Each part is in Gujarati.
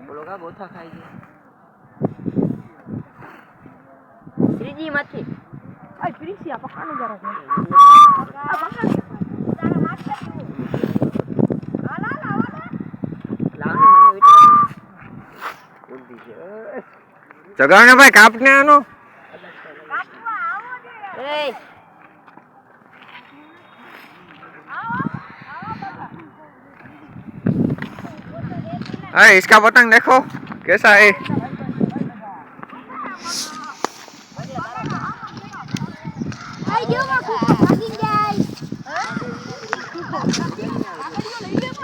બોલો કા ગોથા ખાઈ છે ત્રીજી માંથી આ ત્રીજી આ પકાનો જરા છે આ પકાનો તારા માર કે હાલા લાવને મને વિચાર બુદ્ધિ છે જગાવને ભાઈ કાપને આનો કાપવા આવો દે એ अरे इसका पतंग देखो कैसा है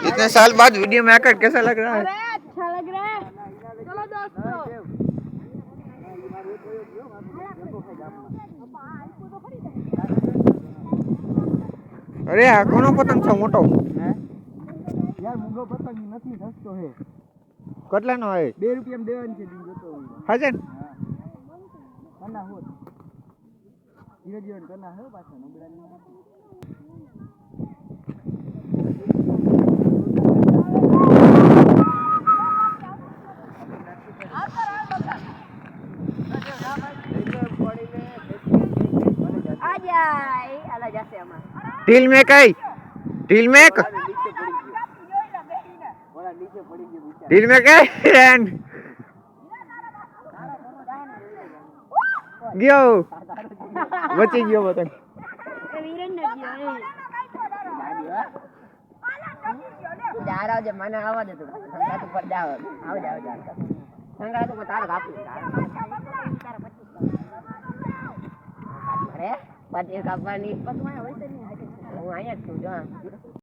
इतने साल बाद वीडियो में आकर कैसा लग रहा है अच्छा लग रहा है चलो दोस्तों अरे आ कोनो पतंग छो मोटो यार मुंगो पतंग નથી સસ્તો હે કેટલાનો હે 2 રૂપિયામાં દેવાનું છે દી જોતો હાજે કના હોત ધીરે ધીરે કના હે પાછા નબળાની ઢીલ મે કઈ ઢીલ મે ઢીલ મે કઈ ગયો બચી ગયો પતંગ જારાજે મને આવવા દે તું સંગાત ઉપર જાવ આવ જાવ સંગાત ઉપર તાર કાપી અરે બાદ એક કાપવાની પતવાય હોય છે ને હું અહીંયા જ છું જો